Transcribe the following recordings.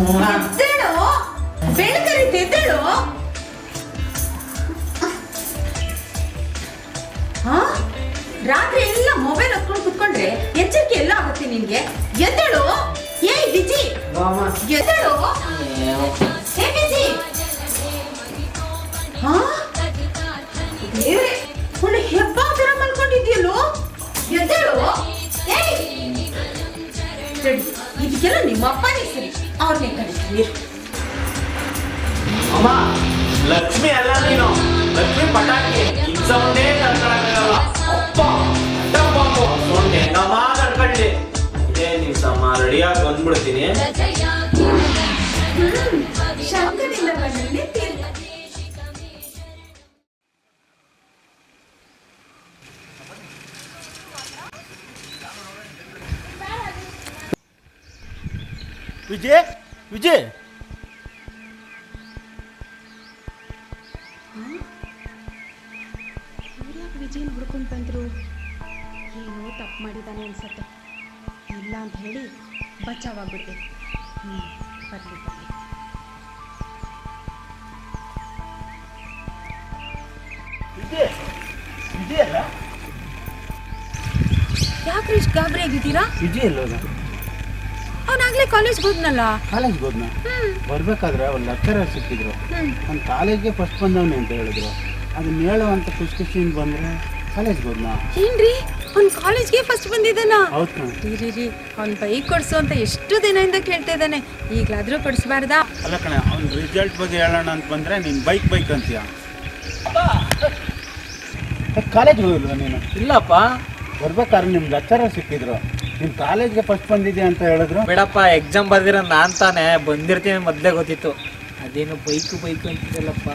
ಎದ್ದೇಳು, ಬೆಳಕರಿತು, ಎದ್ದೇಳು. ರಾತ್ರಿ ಎಲ್ಲ ಮೊಬೈಲ್ ಹೊತ್ಕೊಂಡು ಕುತ್ಕೊಂಡ್ರೆ ಎಚ್ಚರಿಕೆ ಎಲ್ಲ ಆಗುತ್ತೆ ನಿನ್ಗೆ. ಎದ್ದೇಳು. ಏಯ್ ವಿಜಿ, ಎದ್ದೇಳು. ಏ ವಿಜಿ, ದೇವ್ರೆ, ಒಂದು ಹೆಬ್ಬ ತರ ಮಲ್ಕೊಂಡಿದ್ಯಲ್ಲೋ. ಎದ್ದೇಳು. ಏಯ್ ಸರಿ, ಇದಕ್ಕೆಲ್ಲ ನಿಮ್ಮ ಅಪ್ಪನೇ ಸರಿ, ಅವ್ರನ್ನೇ ಕರೀತೀನಿ. ಅಮ್ಮ, ಲಕ್ಷ್ಮಿ ಅಲ್ಲ ನೀನು, ಲಕ್ಷ್ಮಿ ಪಟಾಕಿ. ಈ ಸೌಂಡೇ ಕರ್ಕೊಳಕ್ಕಾಗಲ್ಲ. ಅಪ್ಪ ಸೌಂಡ್ ಹೆಂಗಮ್ಮ ಕರ್ಕೊಳ್ಳಿ. ಇದೇ ನಿಮಿಷಮ್ಮ ರೆಡಿಯಾಗಿ ಬಂದ್ಬಿಡ್ತೀನಿ. ಶಂಕದಿಂದ ಬಂದ್ರೆ ವಿಜಯ್, ವಿಜಯ್, ವಿಜಯನ್ ಹುಡ್ಕೊಂಡು ಬಂದ್ರು. ಏನೋ ತಪ್ಪು ಮಾಡಿದ್ದಾನೆ ಅನ್ಸತ್ತೆ. ಇಲ್ಲ ಅಂತ ಹೇಳಿ ಬಚಾವಾಗ್ಬಿಟ್ಟೆ. ಬರಲಿ ಬರಲಿ. ವಿಜಯ್, ವಿಜಯ್ ಅಲ್ಲ? ಯಾಕ್ರಿ ಇಷ್ಟು ಗಾಬರಿ ಆಗಿದ್ದೀರಾ? ವಿಜಯ್ ಅಲ್ಲೋದ? ಅವನಾಗ್ಲೇ ಕಾಲೇಜ್ಗೆ ಹೋದ್ನಲ್ಲ. ಕಾಲೇಜ್ಗೆ ಹೋದ್ನ? ಬರ್ಬೇಕಾದ್ರೆ ಅವ್ರು ಲೆಕ್ಚರರ್ ಸಿಕ್ಕಿದ್ರು. ಅವ್ನು ಕಾಲೇಜ್ಗೆ ಫಸ್ಟ್ ಬಂದವನೇ ಅಂತ ಹೇಳಿದ್ರು. ಅದನ್ನ ಹೇಳುವಂತ ಖುಷಿಯಿಂದ ಬಂದ್ರೆ ಕಾಲೇಜ್ಗೆ ಹೋದ್ನ? ಏನ್ರಿ, ಅವ್ನು ಕಾಲೇಜ್ಗೆ ಫಸ್ಟ್ ಬಂದಿದ್ದಾನ? ಹೌದು. ರೀ, ಅವ್ನು ಬೈಕ್ ಕೊಡ್ಸು ಅಂತ ಎಷ್ಟು ದಿನದಿಂದ ಕೇಳ್ತಾ ಇದ್ದಾನೆ. ಈಗಲಾದ್ರೂ ಕೊಡಿಸ್ಬಾರ್ದಾ? ಅಲ್ಲ ಕಣೆ, ಅವ್ನ ರಿಸಲ್ಟ್ ಬಗ್ಗೆ ಹೇಳೋಣ ಅಂತ ಬಂದ್ರೆ ನೀನು ಬೈಕ್ ಅಂತೀಯ. ಕಾಲೇಜ್ಗೆ ಹೋಗಿಲ್ವ ನೀನು? ಇಲ್ಲಪ್ಪ. ಬರ್ಬೇಕಾದ್ರೆ ನಿಮ್ ಲೆಕ್ಚರರ್ ಸಿಕ್ಕಿದ್ರು. ನೀನ್ ಕಾಲೇಜ್ಗೆ ಫಸ್ಟ್ ಬಂದಿದ್ಯಾ ಅಂತ ಹೇಳಿದ್ರು. ಬೇಡಪ್ಪ, ಎಕ್ಸಾಮ್ ಬರ್ದಿರ ನಾನ್ ತಾನೆ ಬಂದಿರ್ತೀನಿ, ಮೊದಲೇ ಗೊತ್ತಿತ್ತು. ಅದೇನು ಬೈಕು ಅಂತಿದ್ದಲ್ಲಪ್ಪ.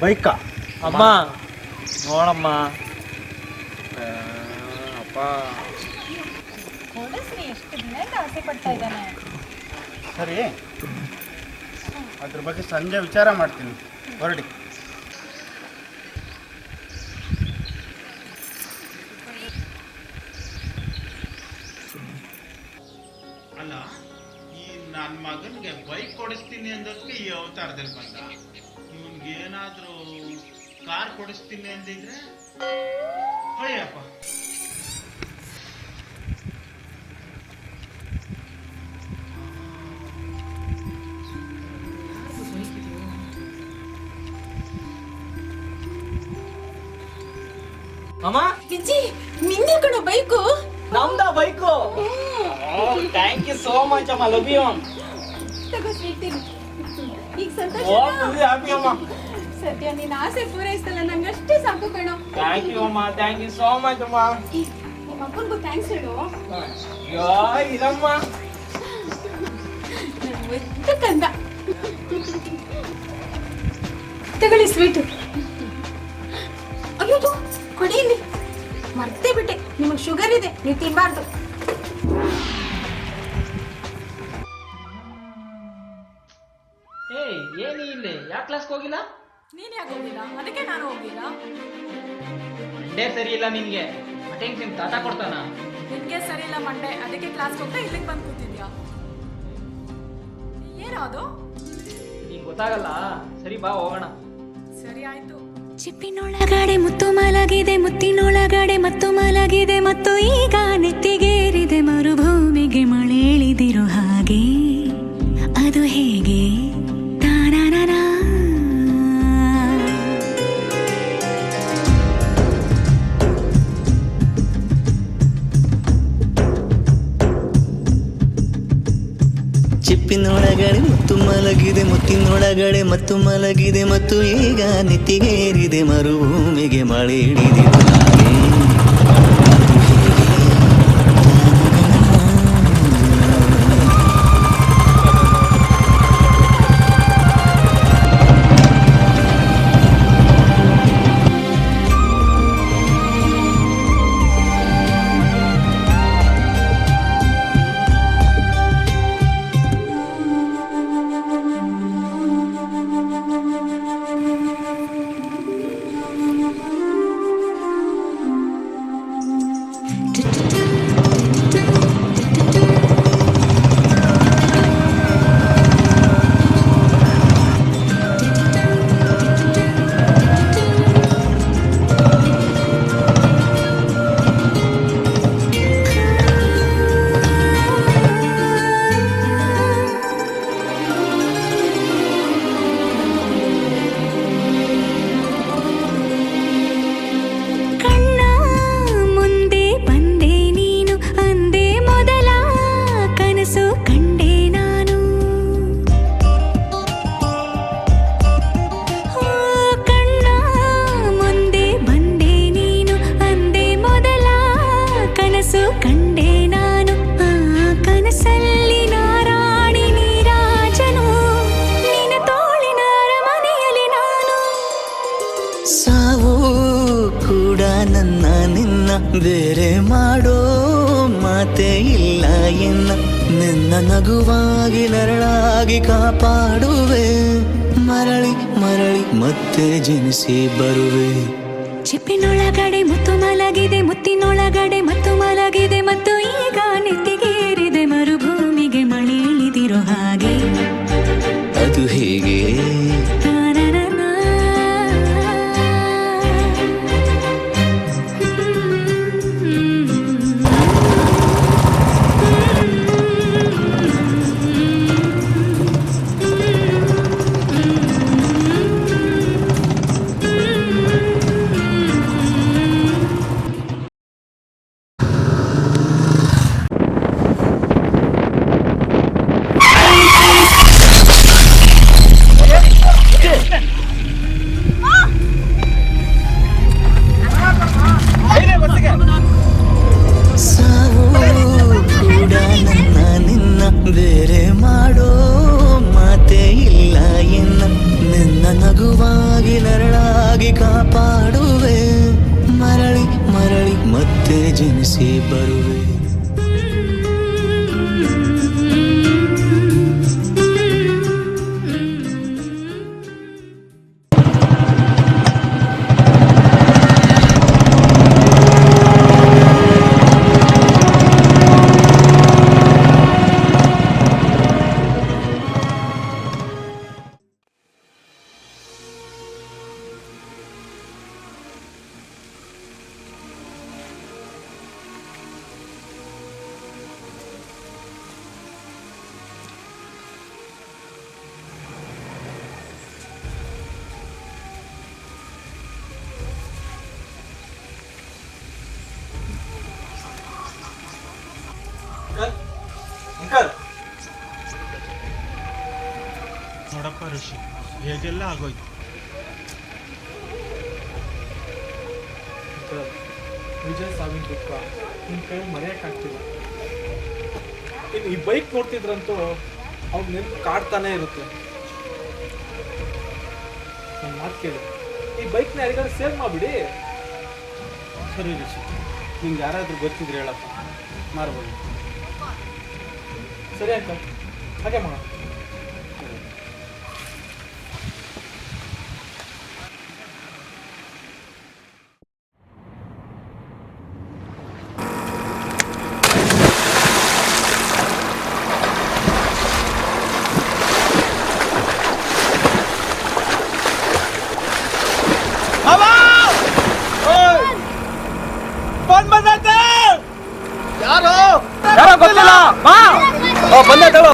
ಬೈಕಾ? ಅಮ್ಮ ನೋಡಮ್ಮ. ಅಪ್ಪ ಎಷ್ಟು ದಿನದಿಂದ ಆಸೆ ಪಡ್ತಾ ಇದ್ದಾನೆ. ಸರಿ, ಅದ್ರ ಬಗ್ಗೆ ಸಂಜೆ ವಿಚಾರ ಮಾಡ್ತೀನಿ, ಹೊರಡಿ. ಅಲ್ಲ, ಈ ನನ್ನ ಮಗನಿಗೆ ಬೈಕ್ ಕೊಡಿಸ್ತೀನಿ ಅಂದಕ್ಕೆ ಈ ಅವತಾರದಲ್ಲಿ ಬಂದ. ಇವನ್ಗೆ ಏನಾದ್ರೂ ಕಾರ್ ಕೊಡಿಸ್ತೀನಿ ಅಂದಿದ್ರೆ ಹೊಯ್ಯಪ್ಪ. ಅಮ್ಮ, ವಿಜಿ, ನಿನ್ನೆ ಕಣೋ ಬೈಕು. ನಮ್ದ bike? Thank you so much ಅಮ್ಮ, ಲವ್ ಯು. ತಗೋ ಸ್ವೀಟ್ ತಿನ್ನು. ಈಗ ಸಂತೋಷ? ಹ್ಯಾಪಿ ಅಮ್ಮ. ಸದ್ಯ ನಿನ್ನ ಆಸೆ ಪೂರೈಸ್ತಲ್ಲ, ನಂಗಷ್ಟೇ ಸಾಕು ಕಣೋ. ಥ್ಯಾಂಕ್ ಯು ಅಮ್ಮ, ಥ್ಯಾಂಕ್ ಯು ಸೋ ಮಚ್ ಅಮ್ಮ. ನಿಮ್ಮ ಅಪ್ಪನಿಗೂ ಥ್ಯಾಂಕ್ಸ್ ಹೇಳು. ಇದಮ್ಮ ನನ್ನ ಕಂದ. ತಗೊಳ್ಳಿ ಸ್ವೀಟು. ಅಯ್ಯೋ, ಕೊಡಿ ಇಲ್ಲಿ. ಮರ್ತೇ ಬಿಟ್ಟೆ, ನಿಮಗೆ ಶುಗರ್ ಇದೆ, ನೀವು ತಿನ್ಬಾರ್ದು. ಏನಿ ಇಲ್ಲಿ ಯಾಕೆ ಕ್ಲಾಸ್ಗೆ ಹೋಗಿಲ್ಲ? ನೀನ್ ಯಾಕೆ ಹೋಗಿಲ್ಲ? ಅದಕ್ಕೆ ನಾನು ಹೋಗಿಲ್ಲ. ಮಂಡೇ ಸರಿ ಇಲ್ಲ ನಿನ್ಗೆ. ಅಟೆನ್ಷನ್ ತಾತ ಕೊಡ್ತಾನ? ನಿನ್ಗೆ ಸರಿ ಇಲ್ಲ ಮಂಡೆ, ಅದಕ್ಕೆ ಕ್ಲಾಸ್ಗೆ ಹೋಗ್ತಾ ಇಲ್ಲಿಗೆ ಬಂದು ಕೂತಿದ್ಯಾ? ಏನೋ ಅದು? ಈಗ ಗೊತ್ತಾಗಲ್ಲ. ಸರಿ ಬಾ ಹೋಗೋಣ. ಸರಿ ಆಯ್ತು. ಚಿಪ್ಪಿನೊಳಗಡೆ ಮುತ್ತು ಮಲಗಿದೆ, ಮುತ್ತಿನೊಳಗಡೆ ಮತ್ತು ಮಲಗಿದೆ, ಮತ್ತು ಈಗ ನೆತ್ತಿಗೇರಿದೆ ಮರುಭೂಮಿಗೆ ಮಳೆ ಇಳಿದಿರೋ ಹಾಗೆ. ಅದು ಹೇಗೆ? ತಾನಾನಾ ಚಿಪ್ಪಿನೊಳಗಡೆ ಮುತ್ತು ಮಲಗಿದೆ, ಮುತ್ತಿನೊಳಗಡೆ ಮತ್ತು ಮಲಗಿದೆ, ಮತ್ತು ಈಗ ನೆತ್ತಿಗೇರಿದೆ ಮರುಭೂಮಿಗೆ ಮಳೆ ಹಿಡಿದಿದೆ ಹಾಗೆ. ಸಾವು ಕೂಡ ನನ್ನ ನಿನ್ನ ಬೇರೆ ಮಾಡೋ ಮಾತೆ ಇಲ್ಲ ಎನ್ನ ನಿನ್ನ ನಗುವಾಗಿ ನರಳಾಗಿ ಕಾಪಾಡುವೆ ಮರಳಿ ಮರಳಿ ಮತ್ತೆ ಜನಿಸಿ ಬರುವೆ ಚಿಪ್ಪಿನೊಳಗಡೆ ಮುತ್ತು ಮಲಗಿದೆ ಮುತ್ತಿನೊಳಗಡೆ ಮತ್ತು ಮಲಗಿದೆ ಮತ್ತು ಈಗ ನೆತ್ತಿಗೇರಿದೆ ಮರುಭೂಮಿಗೆ ಮಳೆ ಇಳಿದಿರೋ ಹಾಗೆ ಅದು ಹೇಗೆ ಸಾವು ಕೂಡ ನನ್ನ ನಿನ್ನ ಬೇರೆ ಮಾಡೋ ಮಾತೆ ಇಲ್ಲ ಎನ್ನ ನಿನ್ನ ನಗುವಾಗಿ ನರಳಾಗಿ ಕಾಪಾಡುವೆ ಮರಳಿ ಮರಳಿ ಮತ್ತೆ ಜನಿಸಿ ಬರುವೆ ನೋಡಪ್ಪ ಋಷಿ ಹೇಗೆಲ್ಲ ಆಗೋಯ್ತು. ವಿಜಯ್ ಸಾವಿನ ದುಃಖ ನಿಮ್ಮ ಕೈ ಮರೆಯೋಕ್ಕಾಗ್ತಿಲ್ಲ. ಇನ್ನು ಈ ಬೈಕ್ ನೋಡ್ತಿದ್ರಂತೂ ಅವ್ರು ನೆನಪು ಕಾಡ್ತಾನೆ ಇರುತ್ತೆ. ನನ್ನ ಮಾತು ಕೇಳಿ, ಈ ಬೈಕ್ನ ಯಾರಿಗಾದ್ರು ಸೇಲ್ ಮಾಡಿಬಿಡಿ. ಸರಿ ರಿಷಿ, ನಿಂಗೆ ಯಾರಾದರೂ ಗೊತ್ತಿದ್ರೆ ಹೇಳಪ್ಪ, ಮಾರ್ಬೋದು. ಸರಿ ಅಂಕಲ್, ಹಾಗೆ ಮಾಡೋಣ. ಯಾರೋ ಗೊತ್ತಿಲ್ಲ, ಬಂದೆ ತಗೋ.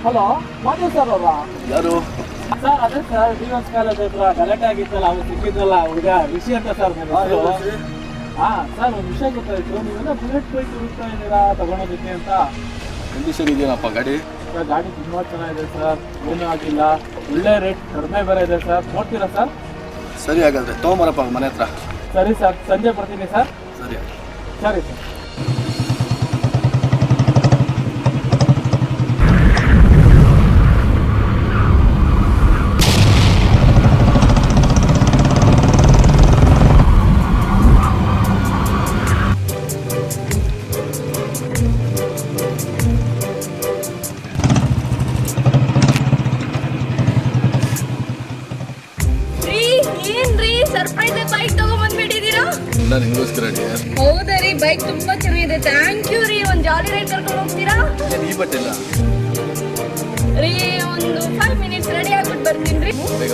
ಹಲೋ, ಮಾಧವ್ ಸರ್ ಅವರಾ? ಯಾರು? ಸರ್ ಅದೇ ಸರ್, ಡಿವೈಸ್ ಕಾಲೇಜ್ ಹತ್ರ ಗಲಾಟೆ ಆಗಿತ್ತಲ್ಲ, ಅವ್ರು ಸಿಕ್ಕಿದ್ರಲ್ಲ ಹುಡುಗ ರಿಷಿ ಅಂತ ಸರ್. ಹಾ ಸರ್, ಒಂದು ವಿಷಯ ಗೊತ್ತಾಯ್ತು, ನೀವೆಲ್ಲ ಬುಲೆಟ್ ಬೈಕ್ ಹುಡುಕ್ತಾ ಇದ್ದೀರಾ ತಗೊಳೋದಕ್ಕೆ ಅಂತ. ಕಂಡೀಷನ್ ಇದೆಯಪ್ಪ ಗಾಡಿ? ಸರ್ ಗಾಡಿ ತುಂಬಾ ಚೆನ್ನಾಗಿದೆ ಸರ್, ಏನೂ ಆಗಿಲ್ಲ, ಒಳ್ಳೆ ರೇಟ್, ಕಡಿಮೆ ಬೇರೆ ಇದೆ ಸರ್. ನೋಡ್ತೀರಾ ಸರ್? ಸರಿ, ಹಾಗಾದ್ರೆ ತೊಗೊಂಬರಪ್ಪ ಮನೆ ಹತ್ರ. ಸರಿ ಸರ್, ಸಂಜೆ ಬರ್ತೀನಿ ಸರ್. ಸರಿ ಸರಿ ಸರ್. ಏನ್ರಿ ಸರ್ಪ್ರೈಸ್ ಬೈಕ್ ತಗೊಂಡ್ಬಂದ್ಬಿಟ್ಟಿದ್ದೀರಾ? ನಿಮಗೋಸ್ಕರ. ಹೌದಾ ರೀ, ಬೈಕ್ ತುಂಬಾ ಚೆನ್ನಾಗಿದೆ. ಥ್ಯಾಂಕ್ ಯು ರೀ. ಒಂದು ಜಾಲಿ ರೈಡ್ ಕರ್ಕೊಂಡು ಹೋಗ್ತೀರಾ? ಈ ಬಟ್ಟಿಲ್ಲ ರೀ, ಒಂದು 5 ಮಿನಿಟ್ಸ್ ರೆಡಿ ಆಗ್ಬಿಟ್ಟು ಬರ್ತೀನಿ ರೀ. ಬೇಗ.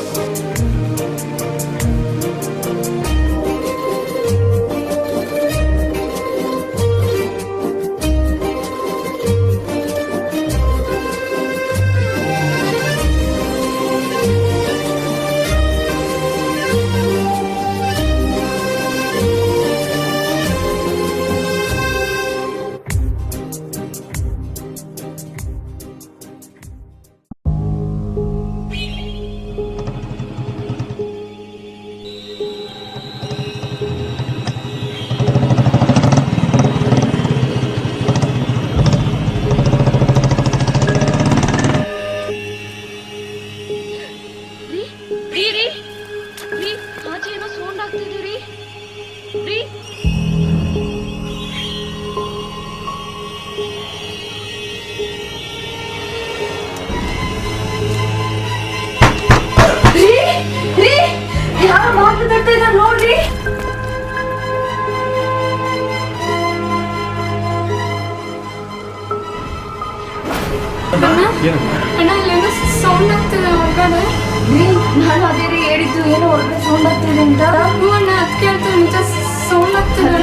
ತಾನೆ ನಾನು ಅದೇ ಹೇಳಿದ್ದು ಏನೋ ಹೊರಗಡೆ ಸೌಂಡ್ ಆಗ್ತಿದೆ ಅಂತ. ಅಣ್ಣ ಅದು ಕೇಳ್ತು ನಿಜ ಸೌಂಡ್ ಆಗ್ತಿದೆ.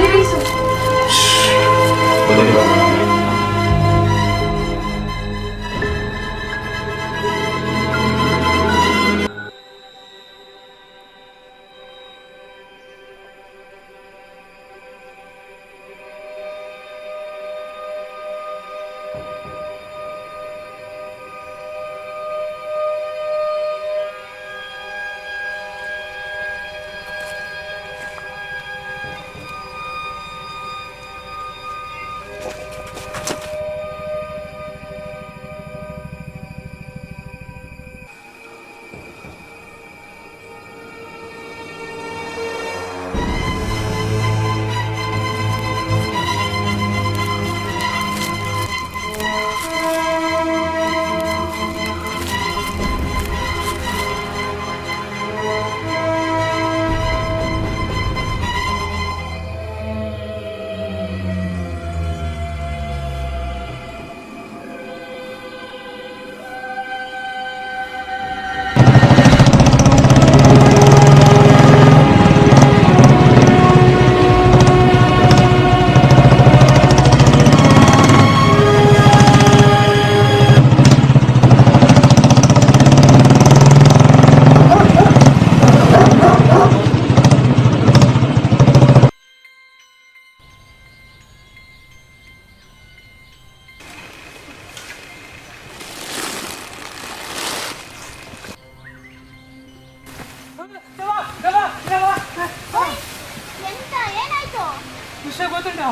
ವಿಷಯ ಗೊತ್ತುಂಟ,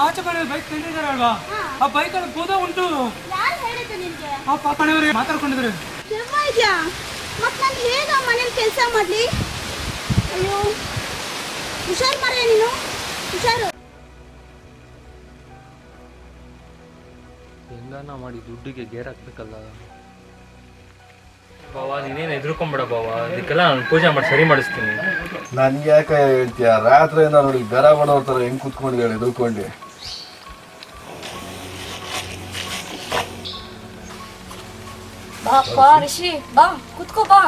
ಆಚೆ ಕಡೆ ಬೈಕ್ ತಂದಿದ್ದಾರಲ್ವಾ, ಆ ಬೈಕಲ್ಲಿ ಬೋಧ ಉಂಟು. ಆ ಪಾಪಣವರಿಗೆ ಮಾತಾಡ್ಕೊಂಡಿದ್ರು. ಮತ್ ನಾನು ಹೇಗ ಮನೇಲಿ ಕೆಲಸ ಮಾಡ್ಲಿ? ಅಯ್ಯೋ ಹುಷಾರ್ ಮಾರೇ ನೀನು, ಹುಷಾರು. ಹೆಂಗನ ಮಾಡಿ ದುಡ್ಡಿಗೆ ಗೇರ್ ಹಾಕ್ಬೇಕಲ್ಲ. ಬಾವ ನೀನೇನು ಎದುರ್ಕೊಂಬೇಡ ಬಾವ, ಅದಕ್ಕೆಲ್ಲ ನಾನು ಪೂಜೆ ಮಾಡಿ ಸರಿ ಮಾಡಿಸ್ತೀನಿ. ನನ್ಗೆ ಯಾಕೆ ಹೇಳ್ತೀಯ? ರಾತ್ರಿಯಿಂದ ನೋಡಿ ಗರ ಮಾಡೋರ್ ಥರ ಹೆಂಗ್ ಕುತ್ಕೊಂಡಿದ್ದಾಳೆ ಎದುರ್ಕೊಂಡು. ಬಾ ರಿಷಿ, ಬಾ ಕುತ್ಕೋ ಬಾ.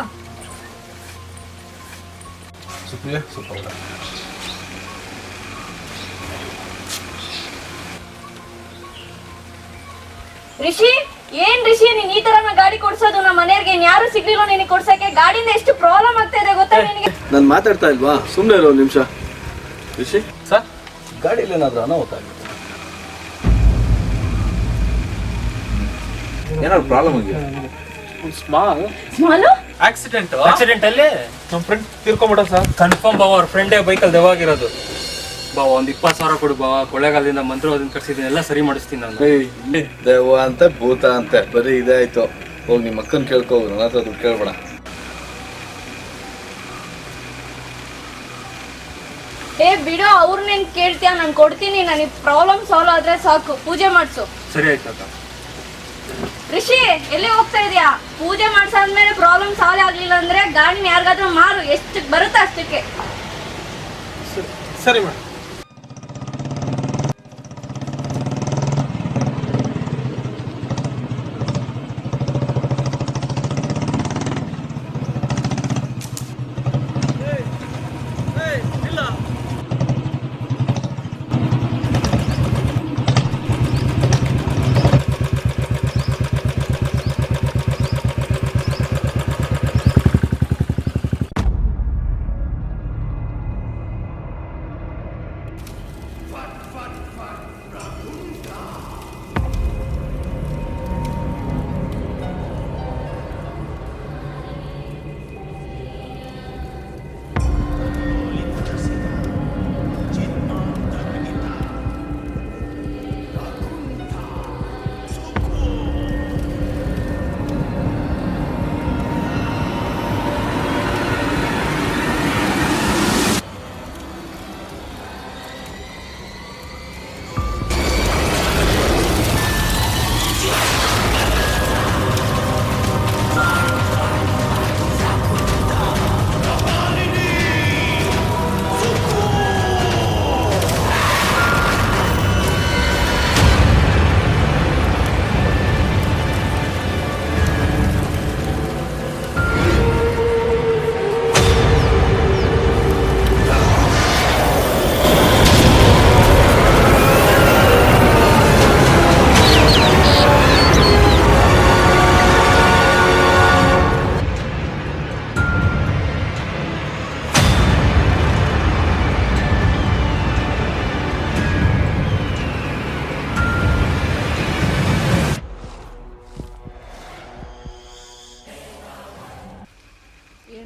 ಸುಪ್ರಿಯ ಸ್ವಲ್ಪ ರಿಷಿ, ಏನ್ ರಿಷಿ ನೀನ್ ಈ ತರ ಗಾಡಿ ಕೊಡ್ಸೋದು? ನಮ್ಮ ಮನೆಯವ್ರಿಗೆ ಯಾರು ಸಿಗ್ಲಿಲ್ಲ ನಿನಗೆ ಕೊಡ್ಸಕ್ಕೆ. ಗಾಡಿಯಿಂದ ಎಷ್ಟು ಪ್ರಾಬ್ಲಮ್ ಆಗ್ತಾ ಇದೆ ಗೊತ್ತಾ ನಿನಗೆ? ನಾನು ಮಾತಾಡ್ತಾ ಇಲ್ವಾ? ಸುಮ್ಮನೆ ಇರೋ ಒಂದು ನಿಮಿಷ. ರಿಷಿ ಸರ್, ಗಾಡಿಯಲ್ಲಿ ಏನಾದರೂ ಅನಾಹುತ ಆಗಿದೆ? ಏನಾದ್ರು ಪ್ರಾಬ್ಲಮ್ ಆಗಿದೆ? ಸ್ಮಾಲ್ ಆಕ್ಸಿಡೆಂಟ್ ಅಲ್ಲಿ ನಮ್ಮ ಫ್ರೆಂಡ್ ತೀರ್ಕೊಂಡ್ಬಿಟ್ಟ ಸರ್. ಕನ್ಫರ್ಮ್ ಬಾವ, ಅವ್ರ ಫ್ರೆಂಡೇ ಬೈಕಲ್ಲಿ ದೆವಾಗಿರೋದು. ಬಾವ ಒಂದು 20,000 ಕೊಡು ಬಾವ, ಕೊಳ್ಳೇಗಾಲದಿಂದ ಮಂತ್ರವಾದನ ಕರ್ಸಿದ್ದೀನಿ, ಎಲ್ಲ ಸರಿ ಮಾಡಿಸ್ತೀನಿ ನಾನು. ದೆವ್ವ ಅಂತ ಭೂತ ಅಂತೆ ಬರೀ ಇದೇ ಆಯ್ತು. ಹೋಗಿ ನಿಮ್ಮ ಅಕ್ಕನ ಕೇಳ್ಕೋಬೋದು, ನನ್ನ ಹತ್ರ ದುಡ್ಡು ಕೇಳ್ಬೇಡ. ಏ ಬಿಡು, ಅವ್ರನ್ನೇನ್ ಕೇಳ್ತೀಯ? ನಾನು ಕೊಡ್ತೀನಿ. ನನಗೆ ಪ್ರಾಬ್ಲಮ್ ಸಾಲ್ವ್ ಆದ್ರೆ ಸಾಕು, ಪೂಜೆ ಮಾಡ್ಸು. ಸರಿ ಆಯ್ತು. ರಿಷಿ ಎಲ್ಲಿ ಹೋಗ್ತಾ ಇದೀಯಾ? ಪೂಜೆ ಮಾಡ್ಸಾದ್ಮೇಲೆ ಪ್ರಾಬ್ಲಮ್ ಸಾಲ್ವ್ ಆಗ್ಲಿಲ್ಲ ಅಂದ್ರೆ ಗಾಡಿನ ಯಾರಿಗಾದ್ರೂ ಮಾರು, ಎಷ್ಟು ಬರುತ್ತೆ ಅಷ್ಟಕ್ಕೆ. ಸರಿ ಮೇಡಮ್.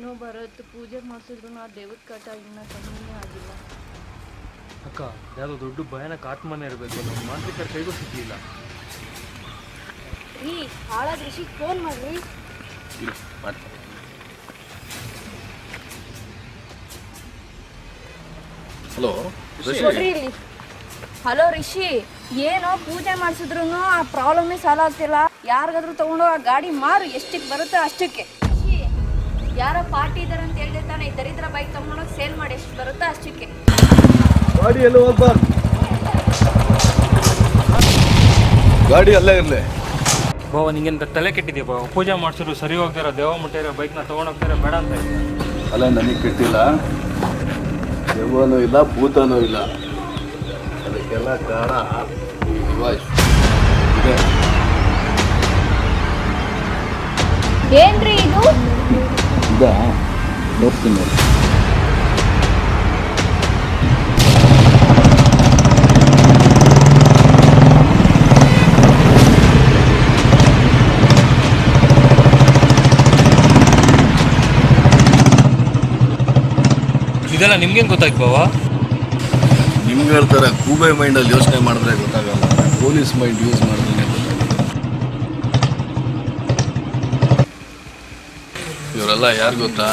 ನಾನು ಭರತ್ ಪೂಜೆ ಮಾಡಿಸಿದ್ರು ಆ ದೇವ್ರ ಕಾಟ ಇನ್ನೂ ಕಮ್ಮಿನೇ ಆಗಿಲ್ಲ. ಅಕ್ಕ ಯಾವುದೋ ದೊಡ್ಡ ಭಯಾನಕ ಆತ್ಮನೇ ಇರಬೇಕು, ನಮ್ಮ ಮಾಂತ್ರಿಕರ ಕೈಗೂ ಸಿಕ್ಕಿಲ್ಲ. ರೀ ಹಾಳಾದ ಋಷಿಗೆ ಫೋನ್ ಮಾಡ್ರಿ. ಹಲೋ ಕೊಡ್ರಿ ಇಲ್ಲಿ. ಹಲೋ ರಿಷಿ, ಏನೋ ಪೂಜೆ ಮಾಡಿಸಿದ್ರು ಆ ಪ್ರಾಬ್ಲಮ್ಮೇ ಸಾಲ್ವ್ ಆಗ್ತಿಲ್ಲ. ಯಾರಿಗಾದ್ರೂ ತಗೊಂಡು ಆ ಗಾಡಿ ಮಾರು, ಎಷ್ಟಕ್ಕೆ ಬರುತ್ತೋ ಅಷ್ಟಕ್ಕೆ. ರಿಷಿ, ಯಾರೋ ಪಾರ್ಟಿ ಇದಾರೆ ಅಂತ ಹೇಳಿದ್ರೆ ತಾನೆ ಈ ದರಿದ್ರ ಬೈಕ್ ತಗೊಂಡೋಗಿ ಸೇಲ್ ಮಾಡಿ, ಎಷ್ಟು ಬರುತ್ತೋ ಅಷ್ಟಕ್ಕೆ. ಗಾಡಿ ಎಲ್ಲ ಹೋಗ್ಬಾರ್ದು, ಗಾಡಿ ಅಲ್ಲೇ ಇರಲಿ. ಬಾವ ನಿಂಗೆಂತ ತಲೆ ಕೆಟ್ಟಿದ್ಯಾ ಬಾವ? ಪೂಜೆ ಮಾಡಿಸಿದ್ರು ಸರಿ ಹೋಗ್ತಾರ, ದೇವ ಮುಟ್ಟಿರೋ ಬೈಕ್ನ ತೊಗೊಂಡೋಗ್ತಾರೆ ಬೇಡ ಅಂತ ಇದ್ದೆ. ಅಲ್ಲ ನನಗೆ ಕೆಟ್ಟಿಲ್ಲ, ದೆವ್ವನೂ ಇಲ್ಲ, ಭೂತನೂ ಇಲ್ಲ. ಅದಕ್ಕೆಲ್ಲ ಕಾರಣ ಇದೆ. ಏನ್ರಿ ಇದು? ಇದಾ ನೋಡ್ತೀನಿ. ಇದೆಲ್ಲ ನಿಮ್ಗೇನು ಗೊತ್ತಾಯ್ತು ಬಾವ? ನಿಮ್ಗೆ ಹೇಳ್ತಾರೆ ಕೂಬೆ ಮೈಂಡಲ್ಲಿ ಯೋಚನೆ ಮಾಡಿದ್ರೆ ಗೊತ್ತಾಗಲ್ಲ, ಪೊಲೀಸ್ ಮೈಂಡ್ ಯೂಸ್ ಮಾಡಿದ್ರೆ ಗೊತ್ತಾಗಲ್ಲ. ಇವರೆಲ್ಲ ಯಾರು ಗೊತ್ತಾ?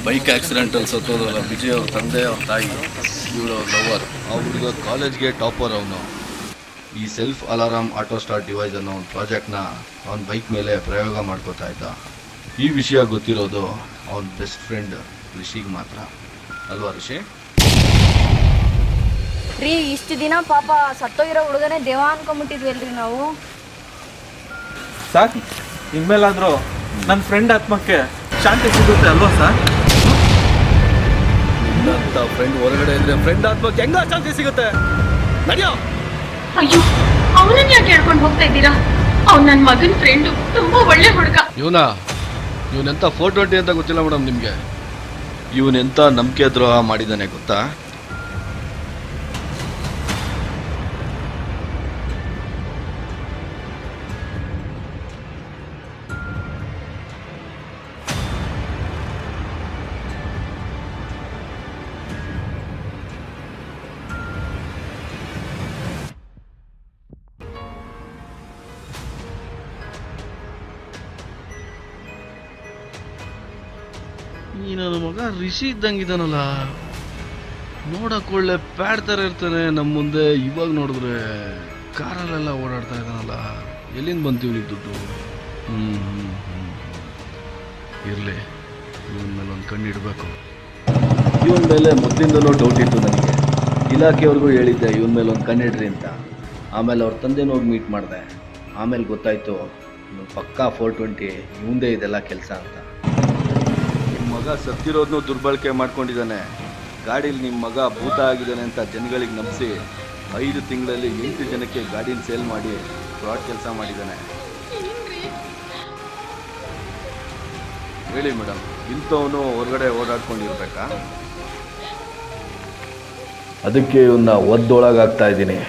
ಬೈಕ್ ಆಕ್ಸಿಡೆಂಟಲ್ಲಿ ಸತ್ತೋದಲ್ಲ ವಿಜಯ್ ಅವ್ರ ತಂದೆ, ಅವ್ರ ತಾಯಿ, ಇವಳು ಅವ್ರ ಲವರ್. ಆ ಹುಡುಗ ಕಾಲೇಜ್ಗೆ ಟಾಪರ್ ಅವನು. ಈ self alarm auto start device ಅನ್ನೋ ಒಂದು ಪ್ರಾಜೆಕ್ಟ್ನ ಅವನ ಬೈಕ್ ಮೇಲೆ ಪ್ರಯೋಗ ಮಾಡ್ಕೋತಾ ಇದ್ದ. ಈ ವಿಷಯ ಗೊತ್ತಿರೋದು ಅವನ ಬೆಸ್ಟ್ ಫ್ರೆಂಡ್ ರಿಷಿಗೆ ಮಾತ್ರ, ಅಲ್ವಾ ರಿಷಿ? ರೀ, ಇಷ್ಟು ದಿನ ಪಾಪ ಸತ್ತೋಗಿರೋ ಹುಡುಗನೇ ದೇವ ಅನ್ಕೊಂಡ್ಬಿಟ್ಟಿದ್ವಲ್ರಿ ನಾವು. ಸಾಕು, ಇನ್ಮೇಲಾದ್ರೂ ನನ್ನ ಫ್ರೆಂಡ್ ಆತ್ಮಕ್ಕೆ ಶಾಂತಿ ಸಿಗುತ್ತೆ ಅಲ್ವಾ ಸರ್? ನಿನ್ನಂತ ಫ್ರೆಂಡ್ ಹೊರಗಡೆ ಇದ್ರೆ ಫ್ರೆಂಡ್ ಆತ್ಮಕ್ಕೆ ಹೆಂಗ ಶಾಂತಿ ಸಿಗುತ್ತೆ? ನಡೆಯೋ. ಅಯ್ಯೋ, ಅವನನ್ನ ಯಾಕೆ ಹೇಳ್ಕೊಂಡು ಹೋಗ್ತಾ ಇದ್ದೀರಾ? ಅವ್ನು ನನ್ನ ಮಗನ ಫ್ರೆಂಡು, ತುಂಬಾ ಒಳ್ಳೆ ಹುಡುಗ. ಇವನೆಂತ 420 ಅಂತ ಗೊತ್ತಿಲ್ಲ ಮೇಡಮ್ ನಿಮಗೆ. ಇವನೆಂತ ನಂಬಿಕೆ ದ್ರೋಹ ಮಾಡಿದ್ದಾನೆ ಗೊತ್ತಾ? ಈ ನನ್ನ ಮಗ ರಿಷಿ ಇದ್ದಂಗಿದ್ದಾನಲ್ಲ, ನೋಡಕ್ ಒಳ್ಳೆ ಪ್ಯಾಡ್ ಥರ ಇರ್ತಾನೆ ನಮ್ಮ ಮುಂದೆ. ಇವಾಗ ನೋಡಿದ್ರೆ ಕಾರಲ್ಲೆಲ್ಲ ಓಡಾಡ್ತಾ ಇದ್ದಾನಲ್ಲ, ಎಲ್ಲಿಂದ ಬಂತೀವಿ ದುಡ್ಡು? ಇರಲಿ, ಇವನ ಮೇಲೆ ಒಂದು ಕಣ್ಣು ಇಡಬೇಕು. ಇವನ ಮೇಲೆ ಮೊದಲಿಂದಲೂ ಡೌಟ್ ಇತ್ತು ನನಗೆ. ಇಲಾಖೆಯವ್ರಿಗೂ ಹೇಳಿದ್ದೆ ಇವನ ಮೇಲೆ ಒಂದು ಕಣ್ಣಿಡ್ರಿ ಅಂತ. ಆಮೇಲೆ ಅವ್ರ ತಂದೆನ ಹೋಗಿ ಮೀಟ್ ಮಾಡಿದೆ. ಆಮೇಲೆ ಗೊತ್ತಾಯ್ತು ಪಕ್ಕಾ 420 ಇವಂದೇ ಇದೆಲ್ಲ ಕೆಲಸ ಅಂತ. ಮಗ ಸತ್ತಿರೋದನ್ನು ದುರ್ಬಳಕೆ ಮಾಡ್ಕೊಂಡಿದ್ದಾನೆ. ಗಾಡೀಲಿ ನಿಮ್ಮ ಮಗ ಭೂತ ಆಗಿದ್ದಾನೆ ಅಂತ ಜನಗಳಿಗೆ ನಂಬಿಸಿ 5 ತಿಂಗಳಲ್ಲಿ 8 ಜನಕ್ಕೆ ಗಾಡಿನ ಸೇಲ್ ಮಾಡಿ ಫ್ರಾಡ್ ಕೆಲಸ ಮಾಡಿದ್ದಾನೆ. ಹೇಳಿ ಮೇಡಮ್, ಇಂಥವನು ಹೊರಗಡೆ ಓಡಾಡ್ಕೊಂಡಿರ್ಬೇಕಾ? ಅದಕ್ಕೆ ಇವನ್ನ ಒದ್ದೊಳಗಾಗ್ತಾ ಇದ್ದೀನಿ.